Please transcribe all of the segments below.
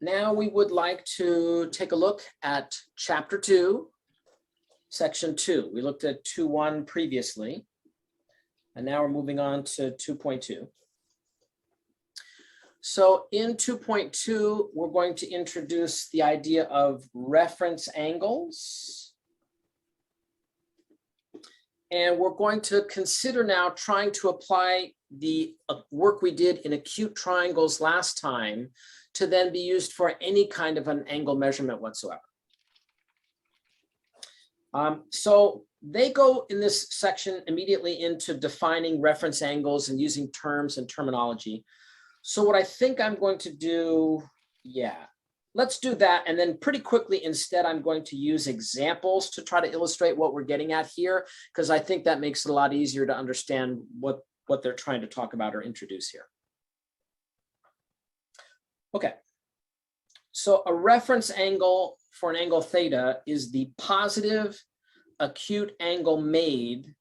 now we would like to take a look at chapter 2, section 2. We looked at 2.1 previously, and now we're moving on to 2.2. So in 2.2, we're going to introduce the idea of reference angles. And we're going to consider now trying to apply the work we did in acute triangles last time to then be used for any kind of an angle measurement whatsoever. So they go in this section immediately into defining reference angles and using terms and terminology. So what I think I'm going to do, let's do that. And then pretty quickly, instead, I'm going to use examples to try to illustrate what we're getting at here, because I think that makes it a lot easier to understand what they're trying to talk about or introduce here. Okay, so a reference angle for an angle theta is the positive acute angle made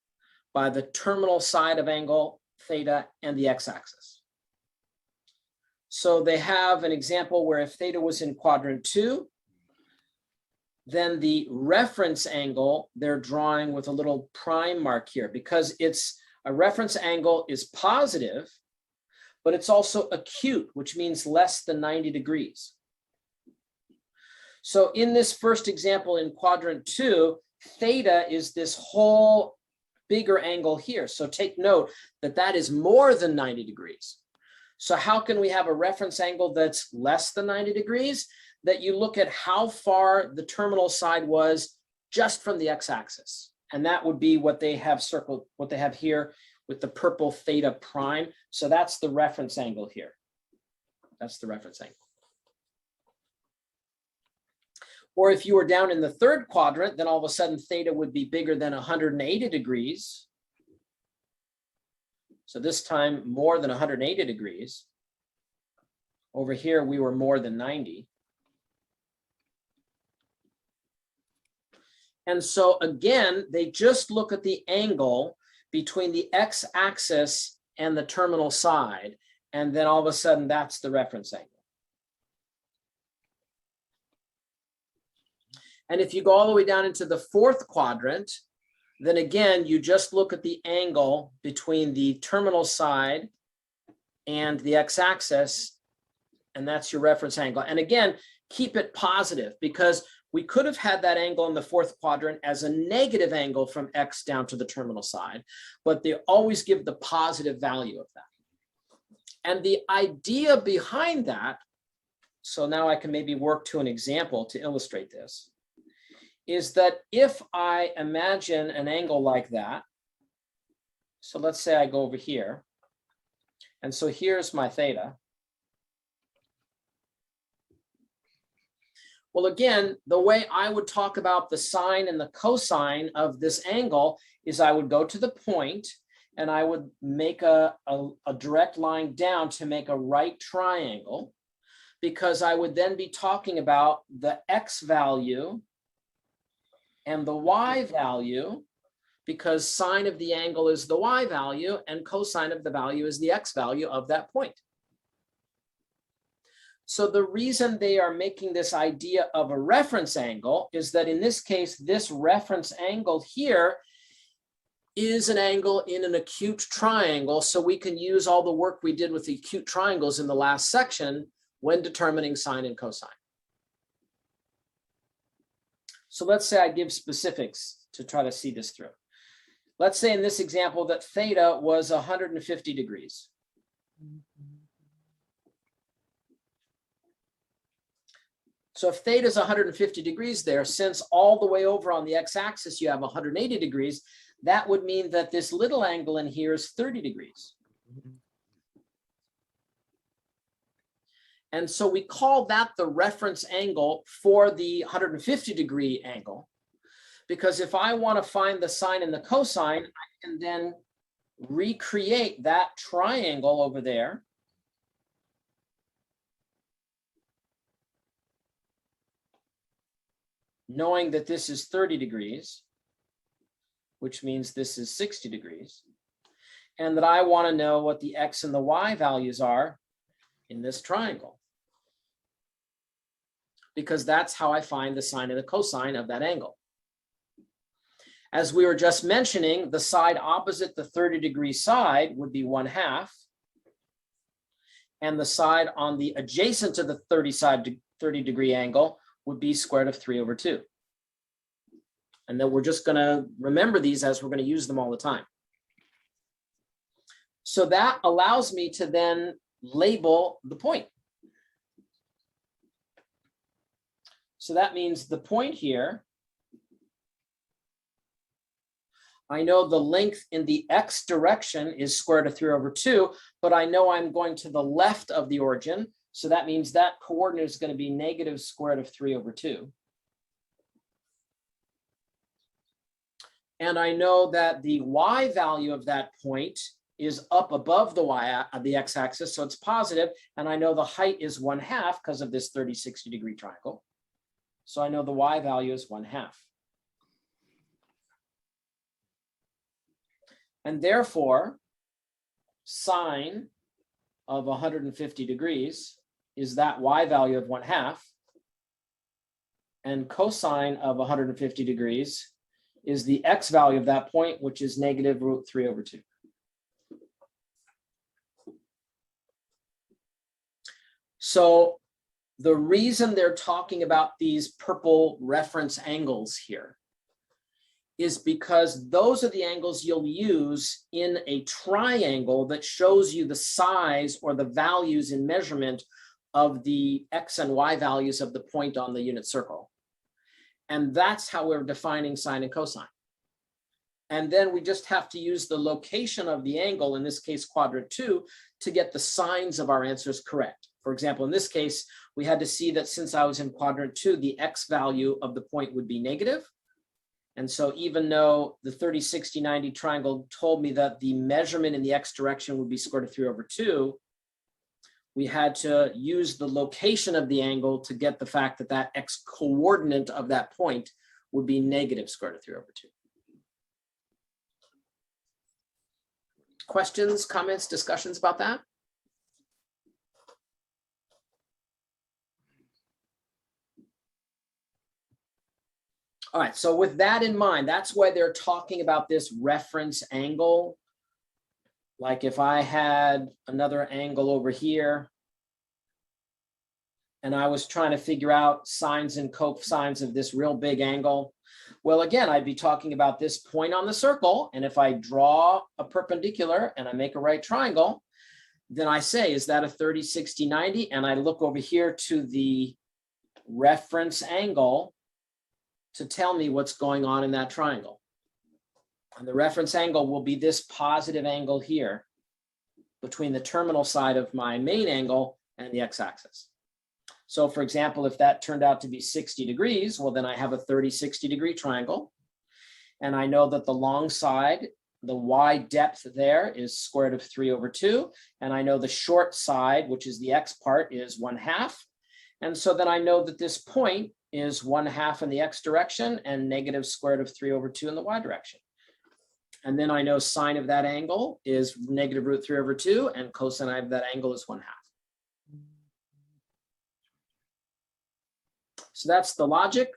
by the terminal side of angle theta and the x-axis. So they have an example where if theta was in quadrant 2, then the reference angle they're drawing with a little prime mark here, because it's a reference angle is positive, but it's also acute, which means less than 90 degrees. So in this first example in quadrant 2, theta is this whole bigger angle here. So take note that that is more than 90 degrees. So how can we have a reference angle that's less than 90 degrees? That you look at how far the terminal side was just from the x-axis. And that would be what they have circled, what they have here with the purple theta prime. So that's the reference angle here. That's the reference angle. Or if you were down in the third quadrant, then all of a sudden theta would be bigger than 180 degrees. So this time more than 180 degrees. Over here, we were more than 90. And so again, they just look at the angle between the x-axis and the terminal side. And then all of a sudden, that's the reference angle. And if you go all the way down into the fourth quadrant, then again, you just look at the angle between the terminal side and the x-axis, and that's your reference angle. And again, keep it positive, because we could have had that angle in the fourth quadrant as a negative angle from x down to the terminal side, but they always give the positive value of that. And the idea behind that, so now I can maybe work to an example to illustrate this, is that if I imagine an angle like that, so let's say I go over here, and so here's my theta. Well, again, the way I would talk about the sine and the cosine of this angle is I would go to the point and I would make a direct line down to make a right triangle, because I would then be talking about the x value and the y value, because sine of the angle is the y value and cosine of the value is the x value of that point. So the reason they are making this idea of a reference angle is that in this case, this reference angle here is an angle in an acute triangle. So we can use all the work we did with the acute triangles in the last section when determining sine and cosine. So let's say I give specifics to try to see this through. Let's say in this example that theta was 150 degrees. So if theta is 150 degrees there, since all the way over on the x-axis you have 180 degrees, that would mean that this little angle in here is 30 degrees. And so we call that the reference angle for the 150 degree angle, because if I want to find the sine and the cosine, I can then recreate that triangle over there. Knowing that this is 30 degrees, which means this is 60 degrees, and that I want to know what the x and the y values are in this triangle. because that's how I find the sine and the cosine of that angle. As we were just mentioning, the side opposite the 30-degree side would be 1/2. And the side on the adjacent to the 30-degree angle would be square root of 3/2. And then we're just going to remember these as we're going to use them all the time. So that allows me to then label the point. So that means the point here, I know the length in the x direction is square root of 3/2, but I know I'm going to the left of the origin. So that means that coordinate is going to be negative square root of 3/2. And I know that the y value of that point is up above the x-axis, so it's positive, and I know the height is 1/2 because of this 30-60-degree triangle. So I know the y value is 1/2. And therefore, sine of 150 degrees is that y value of 1/2, and cosine of 150 degrees is the x value of that point, which is negative root 3/2. So the reason they're talking about these purple reference angles here is because those are the angles you'll use in a triangle that shows you the size or the values in measurement of the x and y values of the point on the unit circle. And that's how we're defining sine and cosine. And then we just have to use the location of the angle, in this case quadrant 2, to get the signs of our answers correct. For example, in this case, we had to see that since I was in quadrant 2, the x value of the point would be negative. And so even though the 30, 60, 90 triangle told me that the measurement in the x direction would be square root of 3/2, we had to use the location of the angle to get the fact that that x coordinate of that point would be negative square root of 3/2. Questions, comments, discussions about that? All right, so with that in mind, that's why they're talking about this reference angle. Like if I had another angle over here and I was trying to figure out sines and cosines of this real big angle, well, again, I'd be talking about this point on the circle. And if I draw a perpendicular and I make a right triangle, then I say, is that a 30, 60, 90? And I look over here to the reference angle to tell me what's going on in that triangle. And the reference angle will be this positive angle here between the terminal side of my main angle and the x-axis. So for example, if that turned out to be 60 degrees, well, then I have a 30, 60-degree triangle. And I know that the long side, the y depth there is square root of 3/2. And I know the short side, which is the x part, is 1/2. And so then I know that this point is 1/2 in the x direction and negative square root of 3/2 in the y direction. And then I know sine of that angle is negative root 3/2 and cosine of that angle is 1/2. So that's the logic.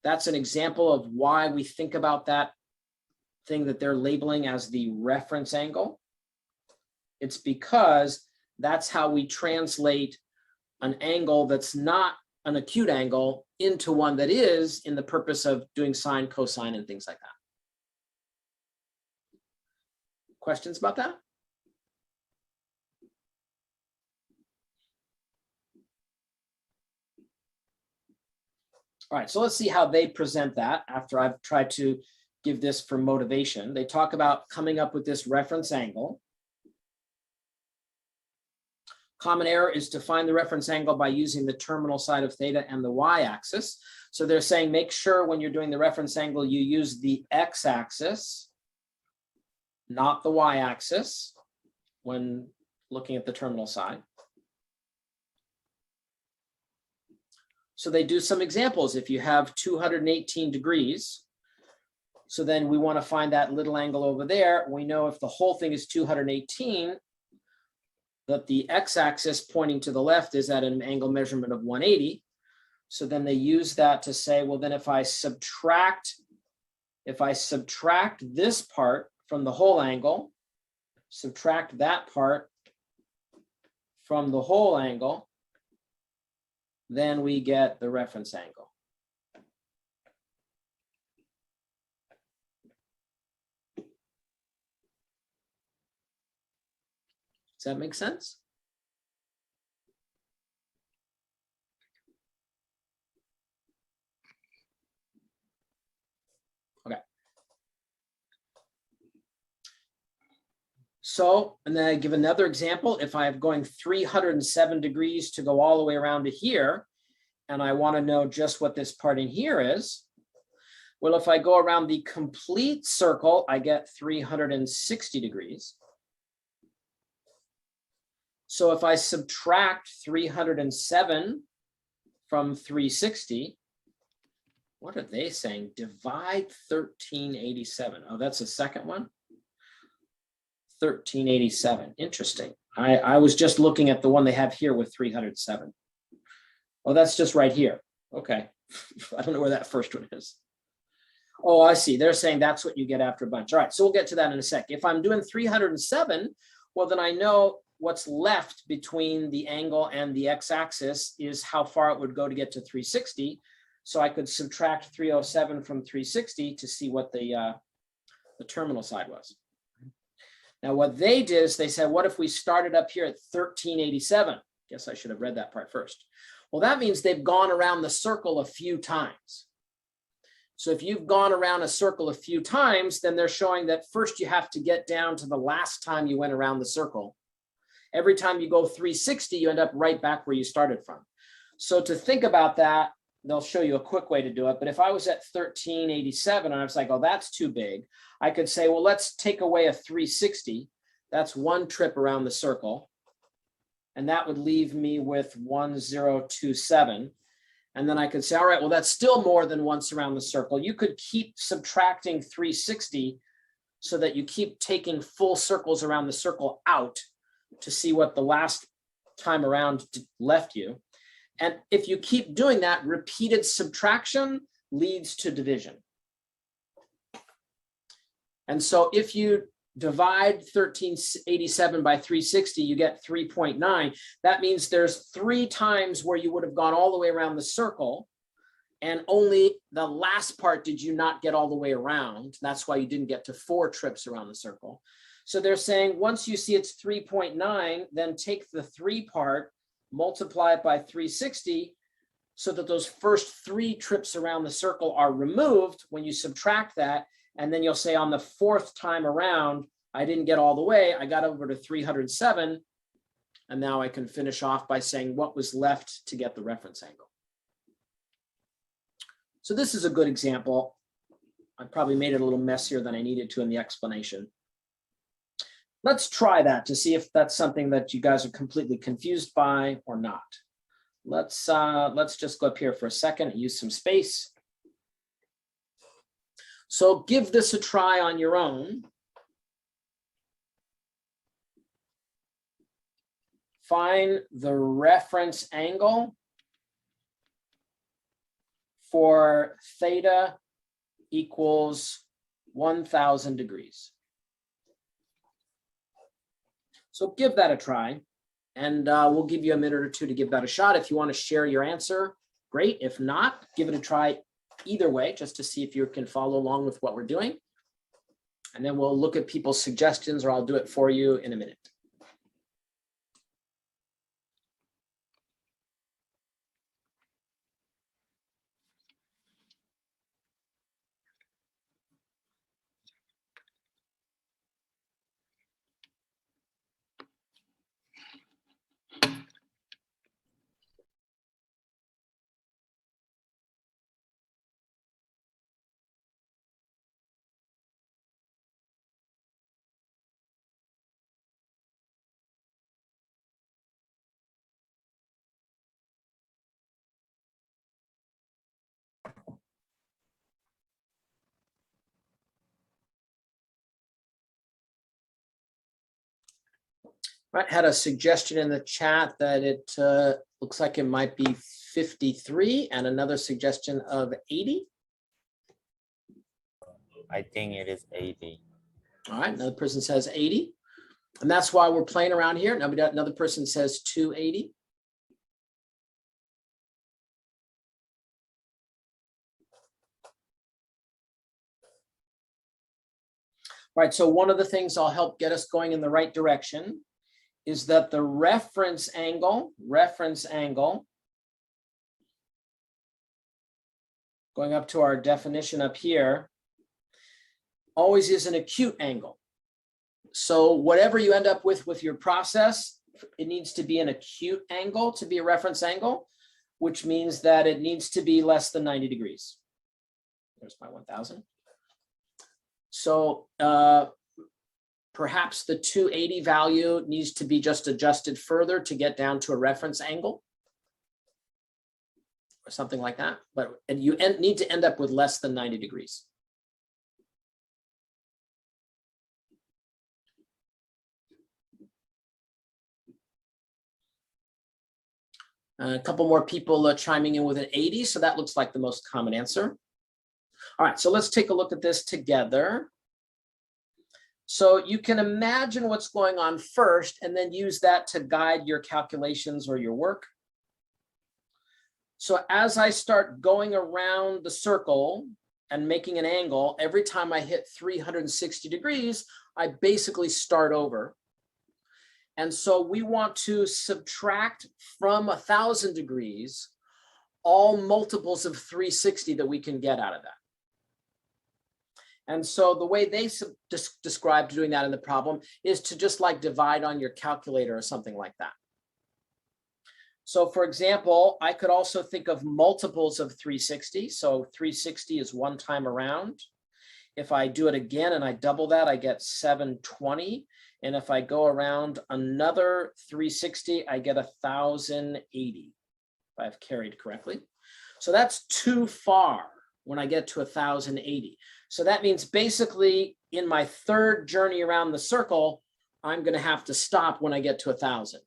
That's an example of why we think about that thing that they're labeling as the reference angle. It's because that's how we translate an angle that's not an acute angle into one that is, in the purpose of doing sine, cosine, and things like that. Questions about that? All right, so let's see how they present that after I've tried to give this for motivation. They talk about coming up with this reference angle. Common error is to find the reference angle by using the terminal side of theta and the y-axis. So they're saying make sure when you're doing the reference angle, you use the x-axis, not the y-axis, when looking at the terminal side. So they do some examples. If you have 218 degrees, so then we want to find that little angle over there. We know if the whole thing is 218, that the x-axis pointing to the left is at an angle measurement of 180. So then they use that to say, well, then if I subtract this part from the whole angle, subtract that part from the whole angle, then we get the reference angle. Does that make sense? Okay. So, and then I give another example. If I'm going 307 degrees to go all the way around to here, and I want to know just what this part in here is, well, if I go around the complete circle, I get 360 degrees. So if I subtract 307 from 360, what are they saying? Divide 1387. Oh, that's the second one. 1387. Interesting. I was just looking at the one they have here with 307. Oh, that's just right here. Okay. I don't know where that first one is. Oh, I see. They're saying that's what you get after a bunch. All right. So we'll get to that in a sec. If I'm doing 307, well, then I know what's left between the angle and the x-axis is how far it would go to get to 360. So I could subtract 307 from 360 to see what the terminal side was. Now, what they did is they said, what if we started up here at 1387? Guess I should have read that part first. Well, that means they've gone around the circle a few times. So if you've gone around a circle a few times, then they're showing that first you have to get down to the last time you went around the circle. Every time you go 360, you end up right back where you started from. So to think about that, they'll show you a quick way to do it. But if I was at 1387 and I was like, oh, that's too big, I could say, well, let's take away a 360. That's one trip around the circle. And that would leave me with 1027. And then I could say, all right, well, that's still more than once around the circle. You could keep subtracting 360 so that you keep taking full circles around the circle out to see what the last time around left you. And if you keep doing that, repeated subtraction leads to division. And so if you divide 1387 by 360, you get 3.9. That means there's 3 times where you would have gone all the way around the circle, and only the last part did you not get all the way around. That's why you didn't get to 4 trips around the circle. So they're saying once you see it's 3.9, then take the 3 part, multiply it by 360, so that those first 3 trips around the circle are removed when you subtract that. And then you'll say on the 4th time around, I didn't get all the way. I got over to 307. And now I can finish off by saying what was left to get the reference angle. So this is a good example. I probably made it a little messier than I needed to in the explanation. Let's try that to see if that's something that you guys are completely confused by or not. Let's just go up here for a second and use some space. So give this a try on your own. Find the reference angle for theta equals 1000 degrees. So give that a try, and we'll give you a minute or two to give that a shot. If you want to share your answer, great. If not, give it a try either way, just to see if you can follow along with what we're doing. And then we'll look at people's suggestions, or I'll do it for you in a minute. Right, had a suggestion in the chat that it looks like it might be 53 and another suggestion of 80. I think it is 80. All right, another person says 80. And that's why we're playing around here. Now we got another person says 280. All right, so one of the things I'll help get us going in the right direction is that the reference angle, going up to our definition up here, always is an acute angle. So whatever you end up with your process, it needs to be an acute angle to be a reference angle, which means that it needs to be less than 90 degrees. There's my 1000. So perhaps the 280 value needs to be just adjusted further to get down to a reference angle or something like that. And you need to end up with less than 90 degrees. A couple more people chiming in with an 80, so that looks like the most common answer. All right, so let's take a look at this together. So you can imagine what's going on first and then use that to guide your calculations or your work. So as I start going around the circle and making an angle, every time I hit 360 degrees, I basically start over. And so we want to subtract from 1000 degrees all multiples of 360 that we can get out of that. And so the way they described doing that in the problem is to just like divide on your calculator or something like that. So for example, I could also think of multiples of 360. So 360 is one time around. If I do it again and I double that, I get 720. And if I go around another 360, I get 1080, if I've carried correctly. So that's too far when I get to 1080. So that means basically in my third journey around the circle, I'm going to have to stop when I get to 1000.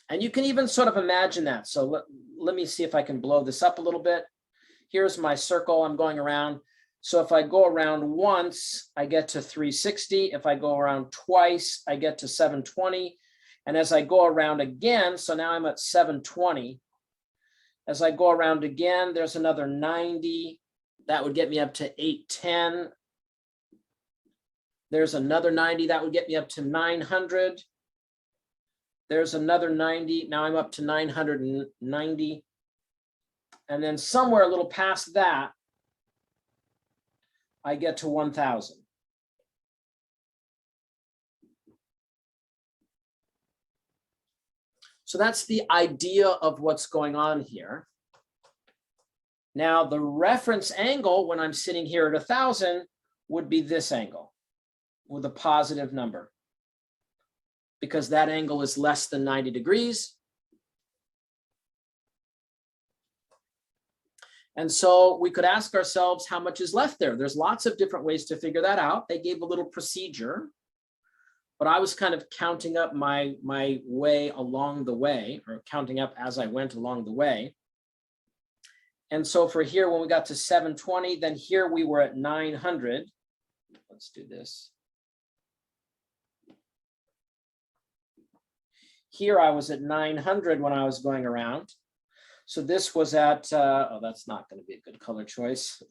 And you can even sort of imagine that. So let me see if I can blow this up a little bit. Here's my circle I'm going around. So if I go around once, I get to 360. If I go around twice, I get to 720. And as I go around again, so now I'm at 720. As I go around again, there's another 90. That would get me up to 810. There's another 90. That would get me up to 900. There's another 90. Now I'm up to 990. And then somewhere a little past that, I get to 1000. So that's the idea of what's going on here. Now the reference angle when I'm sitting here at 1000 would be this angle with a positive number, because that angle is less than 90 degrees. And so we could ask ourselves how much is left there. There's lots of different ways to figure that out. They gave a little procedure, but I was kind of counting up my way along the way, or counting up as I went along the way. And so for here, when we got to 720, then here we were at 900. Let's do this. Here I was at 900 when I was going around. So this was at, oh, that's not going to be a good color choice.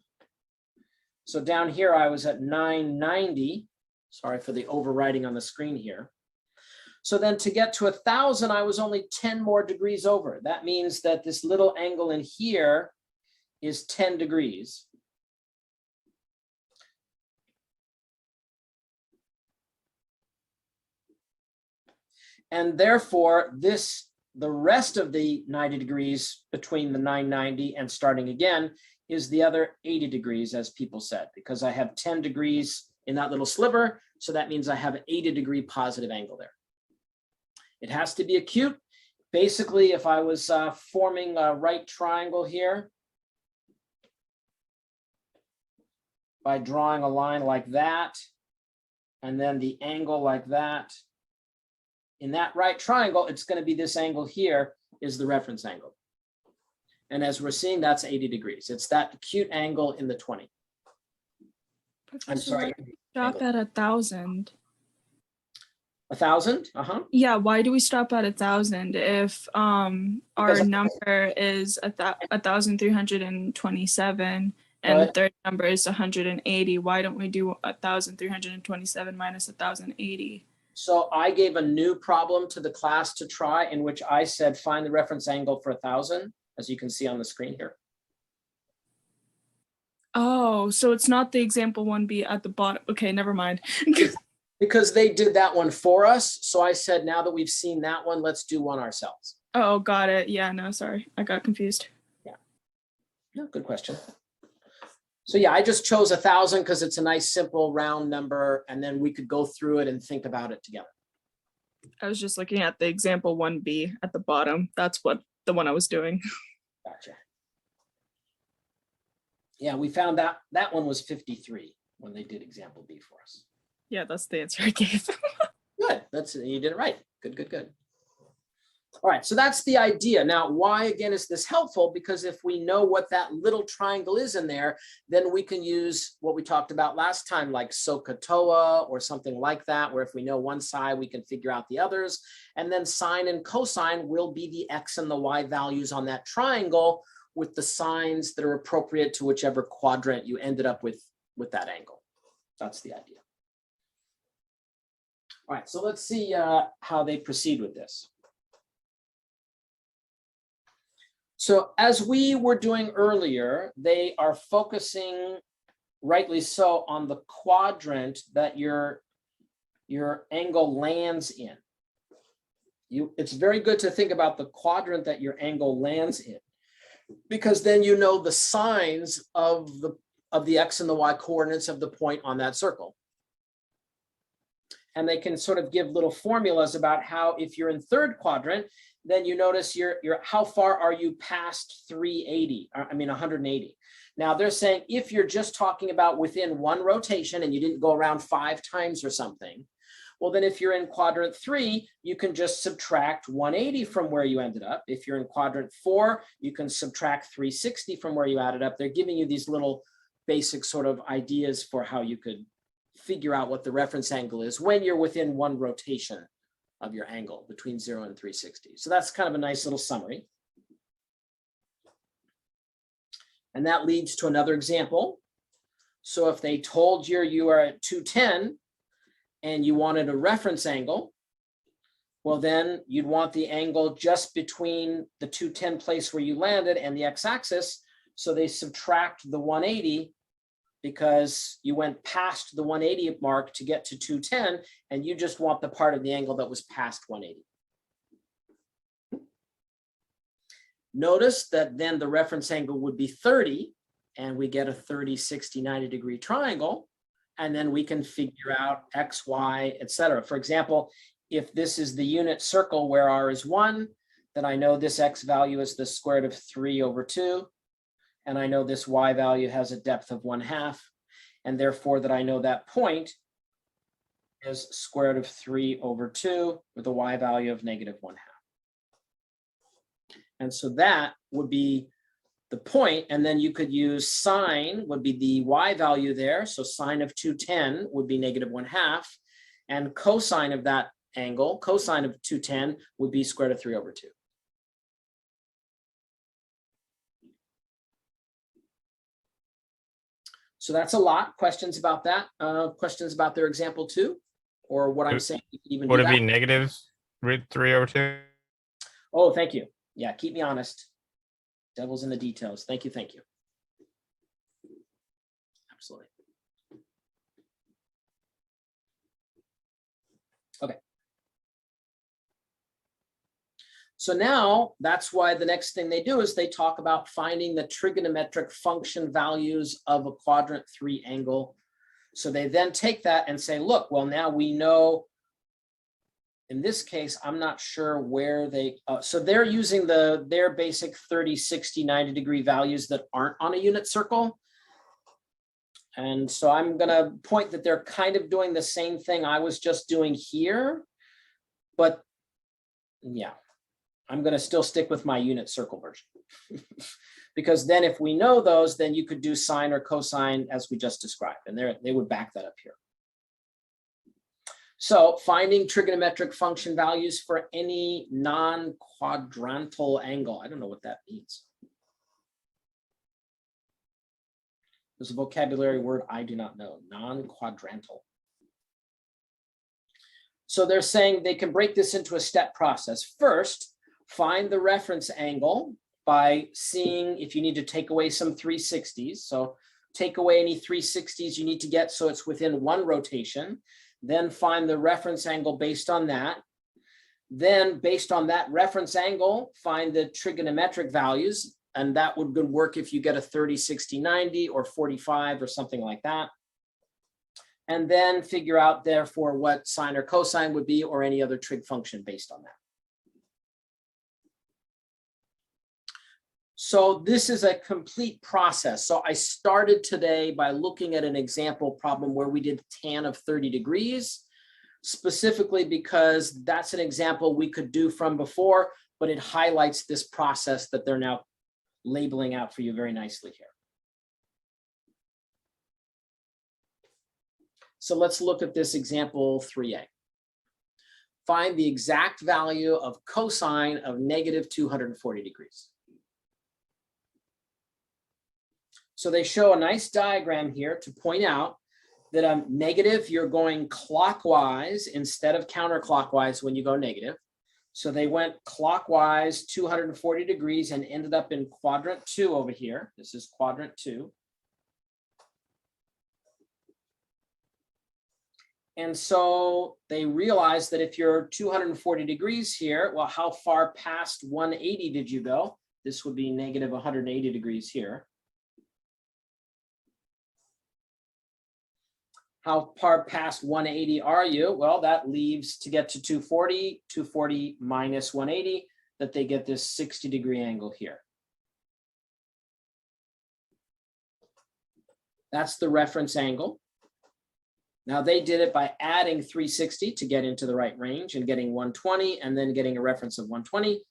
So down here, I was at 990. Sorry for the overwriting on the screen here. So then to get to 1000, I was only 10 more degrees over. That means that this little angle in here is 10 degrees. And therefore, the rest of the 90 degrees between the 990 and starting again is the other 80 degrees, as people said, because I have 10 degrees in that little sliver. So that means I have an 80-degree positive angle there. It has to be acute. Basically, if I was forming a right triangle here by drawing a line like that, and then the angle like that, in that right triangle, it's going to be this angle here is the reference angle. And as we're seeing, that's 80 degrees. It's that acute angle in the 20. I'm sorry. Stop at 1,000. 1,000? Uh-huh. Yeah, why do we stop at 1,000 if our number is 1,327 and the third number is 180? Why don't we do 1,327 minus 1,080? So I gave a new problem to the class to try, in which I said find the reference angle for 1,000, as you can see on the screen here. Oh, so it's not the example 1B at the bottom. Okay, never mind. Because they did that one for us. So I said, now that we've seen that one, let's do one ourselves. Oh, got it. Yeah, no, sorry. I got confused. Yeah, good question. So yeah, I just chose 1,000 because it's a nice, simple, round number. And then we could go through it and think about it together. I was just looking at the example 1B at the bottom. That's what the one I was doing. Gotcha. Yeah, we found that that one was 53 when they did example B for us. Yeah, that's the answer I gave. Good, you did it right. Good. All right, so that's the idea. Now, why again is this helpful? Because if we know what that little triangle is in there, then we can use what we talked about last time, like SOHCAHTOA or something like that, where if we know one side, we can figure out the others. And then sine and cosine will be the X and the Y values on that triangle with the signs that are appropriate to whichever quadrant you ended up with that angle. That's the idea. All right, so let's see how they proceed with this. So as we were doing earlier, they are focusing, rightly so, on the quadrant that your angle lands in. It's very good to think about the quadrant that your angle lands in, because then you know the signs of the X and the Y coordinates of the point on that circle. And they can sort of give little formulas about how, if you're in third quadrant, then you notice how far are you past 180. Now they're saying if you're just talking about within one rotation and you didn't go around 5 times or something, well, then if you're in quadrant 3, you can just subtract 180 from where you ended up. If you're in quadrant 4, you can subtract 360 from where you added up. They're giving you these little basic sort of ideas for how you could figure out what the reference angle is when you're within one rotation of your angle between 0 and 360. So that's kind of a nice little summary. And that leads to another example. So if they told you are at 210 and you wanted a reference angle, well, then you'd want the angle just between the 210 place where you landed and the x-axis. So they subtract the 180 because you went past the 180 mark to get to 210, and you just want the part of the angle that was past 180. Notice that then the reference angle would be 30, and we get a 30, 60, 90 degree triangle, and then we can figure out X, Y, etc. For example, if this is the unit circle where R is 1, then I know this X value is the square root of 3 over 2. And I know this Y value has a depth of 1/2, and therefore that I know that point is square root of 3 over 2 with a Y value of -1/2. And so that would be the point, and then you could use sine would be the Y value there, so sine of 210 would be -1/2, and cosine of that angle, cosine of 210 would be square root of 3 over 2. So that's a lot. Questions about that? Questions about their example 2, or what I'm saying? You can even Would do it that. be -3/2? Oh, thank you. Yeah, keep me honest. Devil's in the details. Thank you. Absolutely. Okay. So now that's why the next thing they do is they talk about finding the trigonometric function values of a quadrant 3 angle. So they then take that and say, look, well, now we know, in this case, I'm not sure where they, so they're using their basic 30, 60, 90 degree values that aren't on a unit circle. And so I'm going to point that they're kind of doing the same thing I was just doing here, but yeah. I'm going to still stick with my unit circle version. Because then if we know those, then you could do sine or cosine as we just described, and they would back that up here. So finding trigonometric function values for any non-quadrantal angle. I don't know what that means. There's a vocabulary word I do not know, non-quadrantal. So they're saying they can break this into a step process. First, find the reference angle by seeing if you need to take away some 360s. So take away any 360s you need to get so it's within one rotation. Then find the reference angle based on that. Then based on that reference angle, find the trigonometric values. And that would work if you get a 30, 60, 90 or 45 or something like that. And then figure out therefore what sine or cosine would be or any other trig function based on that. So this is a complete process. So I started today by looking at an example problem where we did tan of 30 degrees, specifically because that's an example we could do from before, but it highlights this process that they're now labeling out for you very nicely here. So let's look at this example 3A. Find the exact value of cosine of negative 240 degrees. So they show a nice diagram here to point out that negative, you're going clockwise instead of counterclockwise when you go negative. So they went clockwise 240 degrees and ended up in quadrant 2 over here. This is quadrant 2. And so they realized that if you're 240 degrees here, well, how far past 180 did you go? This would be negative 180 degrees here. How far past 180 are you? Well, that leaves to get to 240 minus 180, that they get this 60-degree angle here. That's the reference angle. Now they did it by adding 360 to get into the right range and getting 120 and then getting a reference of 120,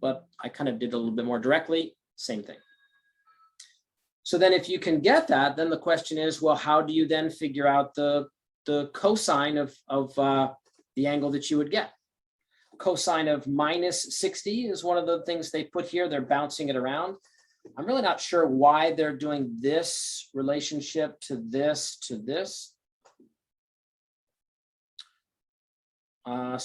but I kind of did it a little bit more directly, same thing. So then if you can get that, then the question is, well, how do you then figure out the cosine of the angle that you would get? Cosine of minus 60 is one of the things they put here. They're bouncing it around. I'm really not sure why they're doing this relationship to this to this. I'm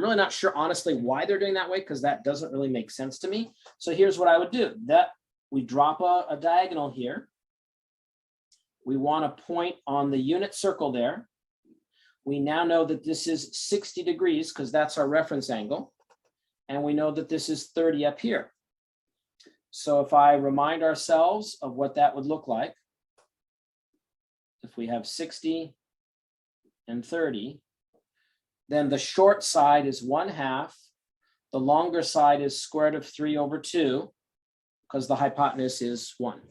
really not sure, honestly, why they're doing that way, because that doesn't really make sense to me. So here's what I would do. We drop a diagonal here. We want a point on the unit circle there. We now know that this is 60 degrees because that's our reference angle. And we know that this is 30 up here. So if I remind ourselves of what that would look like, if we have 60 and 30, then the short side is 1/2. The longer side is square root of 3 over 2. Because the hypotenuse is 1.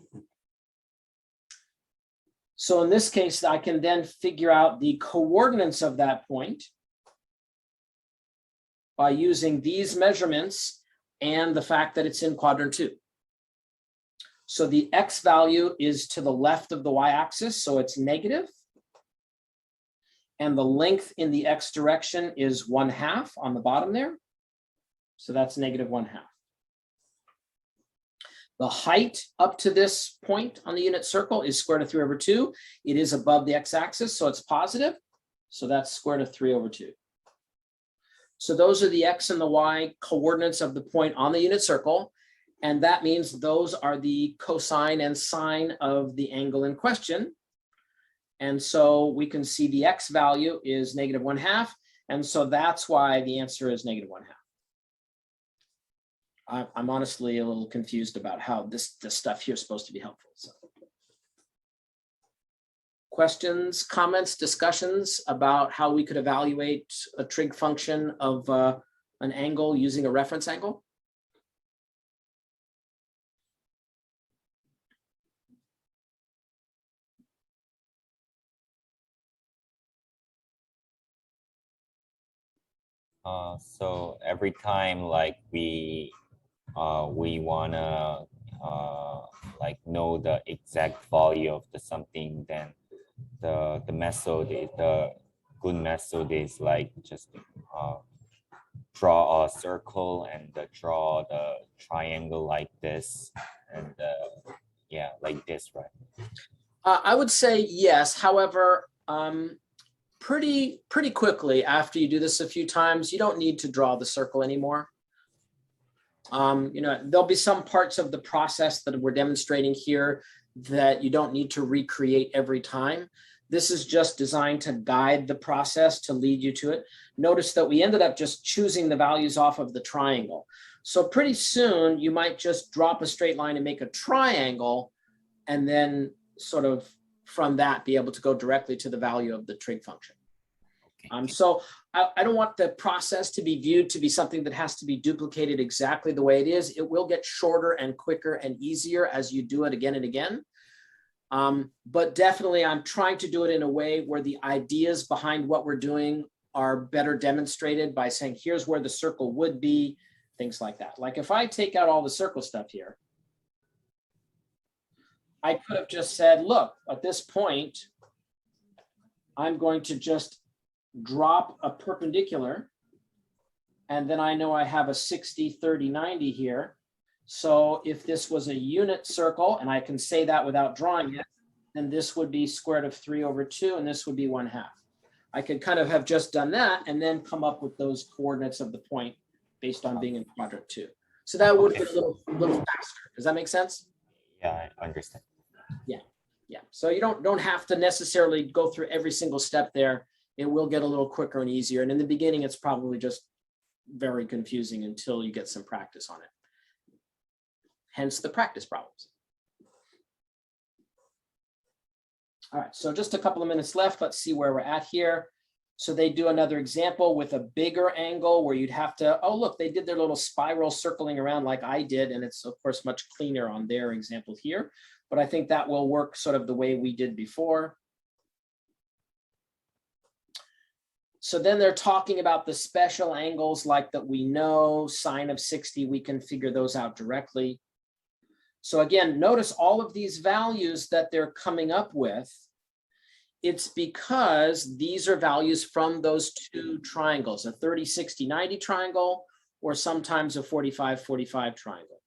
So in this case, I can then figure out the coordinates of that point by using these measurements and the fact that it's in quadrant 2. So the x value is to the left of the y-axis, so it's negative. And the length in the x direction is 1/2 on the bottom there. So that's negative 1/2. The height up to this point on the unit circle is square root of 3 over 2. It is above the x-axis, so it's positive. So that's square root of 3 over 2. So those are the x and the y coordinates of the point on the unit circle. And that means those are the cosine and sine of the angle in question. And so we can see the x value is negative 1/2. And so that's why the answer is negative 1/2. I'm honestly a little confused about how this stuff here is supposed to be helpful. So. Questions, comments, discussions about how we could evaluate a trig function of an angle using a reference angle? So every time like we we wanna like know the exact value of the something, then the method, the good method is like just draw a circle and draw the triangle like this, and yeah, like this, right? I would say yes. However, pretty quickly after you do this a few times, you don't need to draw the circle anymore. You know, there'll be some parts of the process that we're demonstrating here that you don't need to recreate every time. This is just designed to guide the process, to lead you to it. Notice that we ended up just choosing the values off of the triangle. So pretty soon you might just drop a straight line and make a triangle, and then sort of from that be able to go directly to the value of the trig function. So I don't want the process to be viewed to be something that has to be duplicated exactly the way it is. It will get shorter and quicker and easier as you do it again and again. But definitely I'm trying to do it in a way where the ideas behind what we're doing are better demonstrated by saying, here's where the circle would be, things like that. Like if I take out all the circle stuff here, I could have just said, look, at this point, I'm going to just drop a perpendicular, and then I know I have a 60, 30, 90 here. So if this was a unit circle, and I can say that without drawing it, then this would be square root of 3/2, and this would be 1/2. I could kind of have just done that and then come up with those coordinates of the point based on being in quadrant 2. So that would be a little faster. Does that make sense? Yeah, I understand. Yeah. So you don't have to necessarily go through every single step there. It will get a little quicker and easier. And in the beginning, it's probably just very confusing until you get some practice on it. Hence the practice problems. All right, so just a couple of minutes left. Let's see where we're at here. So they do another example with a bigger angle where you'd have to, oh, look, they did their little spiral circling around like I did. And it's, of course, much cleaner on their example here. But I think that will work sort of the way we did before. So then they're talking about the special angles like that we know, sine of 60, we can figure those out directly. So again, notice all of these values that they're coming up with. It's because these are values from those two triangles, a 30, 60, 90 triangle, or sometimes a 45, 45 triangle.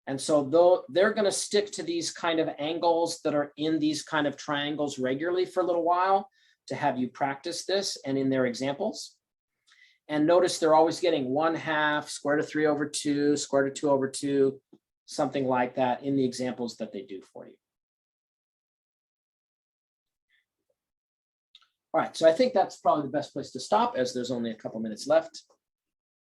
And so though they're going to stick to these kind of angles that are in these kind of triangles regularly for a little while to have you practice this and in their examples. And notice they're always getting 1/2, square root of 3/2, square root of 2/2, something like that in the examples that they do for you. All right, so I think that's probably the best place to stop as there's only a couple minutes left.